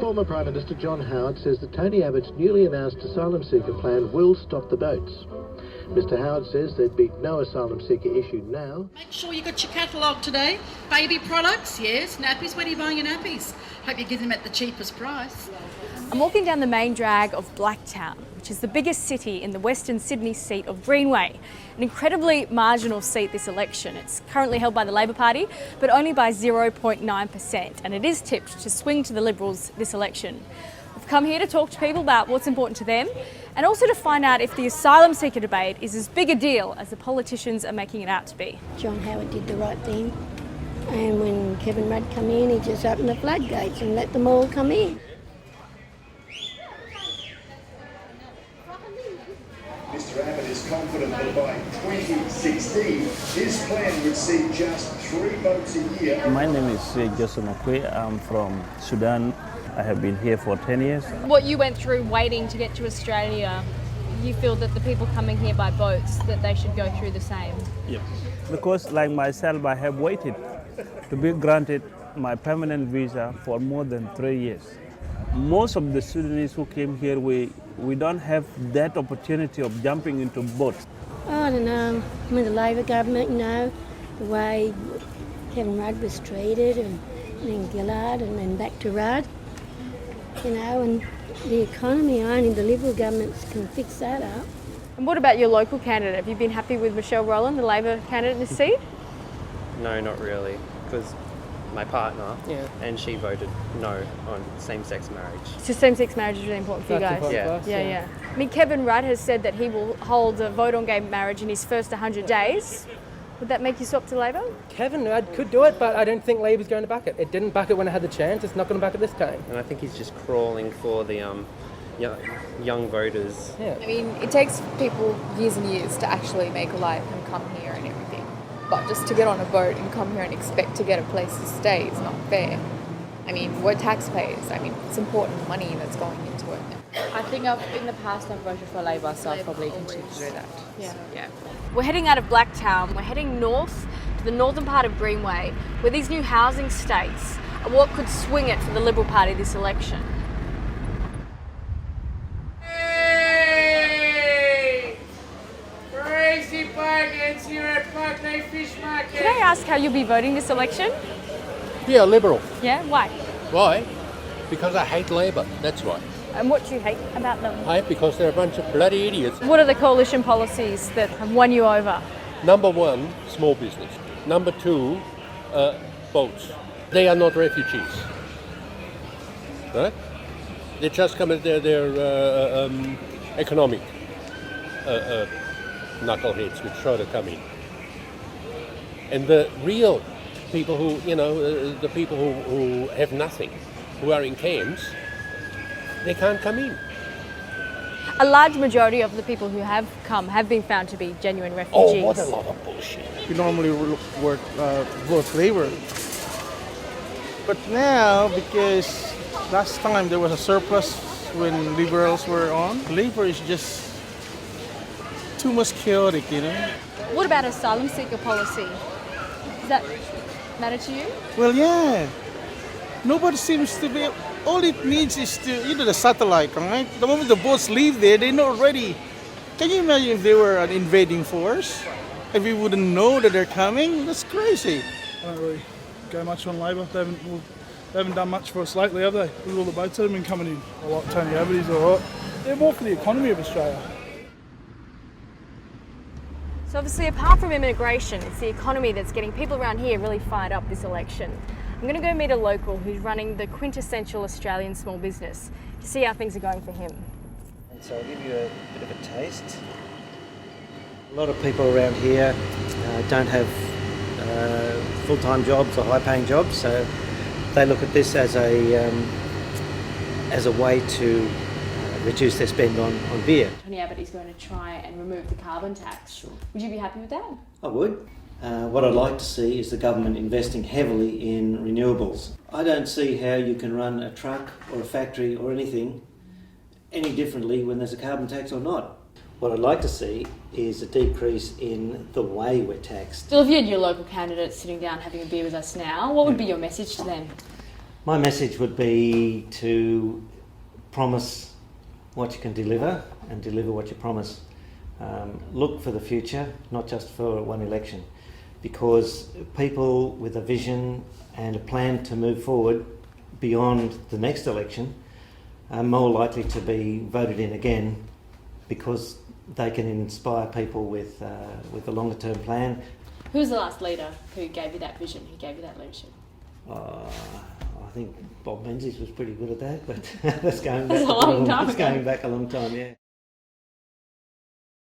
Former Prime Minister John Howard says that Tony Abbott's newly announced asylum seeker plan will stop the boats. Mr Howard says there'd be no asylum seeker issued now. Make sure you got your catalogue today. Baby products, yes. Nappies, where are you buying your nappies? Hope you get them at the cheapest price. I'm walking down the main drag of Blacktown, which is the biggest city in the Western Sydney seat of Greenway. An incredibly marginal seat this election. It's currently held by the Labor Party, but only by 0.9%, and it is tipped to swing to the Liberals this election. We've come here to talk to people about what's important to them, and also to find out if the asylum seeker debate is as big a deal as the politicians are making it out to be. John Howard did the right thing, and when Kevin Rudd come in, he just opened the floodgates and let them all come in. Mr Abbott is confident that by 2016 his plan would see just 3 votes a year. My name is Joseph McNeill. I'm from Sudan. I have been here for 10 years. What you went through waiting to get to Australia, you feel that the people coming here by boats, that they should go through the same? Yeah. Because like myself, I have waited to be granted my permanent visa for more than 3 years. Most of the Sudanese who came here, we don't have that opportunity of jumping into boats. Oh, I don't know. I mean, the Labor government, you know, the way Kevin Rudd was treated, and then Gillard, and then back to Rudd, you know, and the economy, only the Liberal governments can fix that up. And what about your local candidate? Have you been happy with Michelle Rowland, the Labor candidate in this seat? No, not really, because my partner, and she voted no on same-sex marriage. So same-sex marriage is really important for you guys? Yeah. I mean, Kevin Rudd has said that he will hold a vote on gay marriage in his first 100 days. Would that make you swap to Labor? Kevin Rudd could do it, but I don't think Labor's going to back it. It didn't back it when it had the chance. It's not going to back it this time. And I think he's just crawling for the young voters. Yeah. I mean, it takes people years and years to actually make a life and come here and everything. But just to get on a boat and come here and expect to get a place to stay is not fair. I mean, we're taxpayers. I mean, it's important money that's going into it. I think in the past I've voted for Labor, so I'll probably continue to do that. Yeah. We're heading out of Blacktown. We're heading north to the northern part of Greenway, where these new housing states are what could swing it for the Liberal Party this election. Crazy bargains here at Park Day Fish Market. Can I ask how you'll be voting this election? Yeah, Liberal. Yeah, why? Why? Because I hate Labor, that's why. And what do you hate about them? I hate because they're a bunch of bloody idiots. What are the coalition policies that have won you over? Number 1, small business. Number 2, boats. They are not refugees. Right? They just come as they're economic knuckleheads which try to come in. And the real people who, the people who have nothing, who are in camps, they can't come in. A large majority of the people who have come have been found to be genuine refugees. Oh, what a lot of bullshit. We normally vote Labour. But now, because last time there was a surplus when Liberals were on, Labour is just too much chaotic, What about asylum seeker policy? Does that matter to you? Well, yeah. Nobody seems to be... All it needs is to, the satellite, right? The moment the boats leave there, they know already. Can you imagine if they were an invading force? If we wouldn't know that they're coming? That's crazy. I don't really go much on Labor. They haven't done much for us lately, have they? With all the boats that have been coming in. I like Tony Abbott, he's all right. They're more for the economy of Australia. So obviously, apart from immigration, it's the economy that's getting people around here really fired up this election. I'm going to go meet a local who's running the quintessential Australian small business to see how things are going for him. And so I'll give you a bit of a taste. A lot of people around here don't have full-time jobs or high-paying jobs, so they look at this as a way to reduce their spend on beer. Tony Abbott is going to try and remove the carbon tax. Sure. Would you be happy with that? I would. What I'd like to see is the government investing heavily in renewables. I don't see how you can run a truck or a factory or anything any differently when there's a carbon tax or not. What I'd like to see is a decrease in the way we're taxed. Still, if you had your local candidates sitting down having a beer with us now, what would be your message to them? My message would be to promise what you can deliver and deliver what you promise. Look for the future, not just for one election, because people with a vision and a plan to move forward beyond the next election are more likely to be voted in again, because they can inspire people with a longer term plan. Who was the last leader who gave you that vision, who gave you that leadership? I think Bob Menzies was pretty good at that, but that's going back That's a long time That's ago. going back a long time, yeah.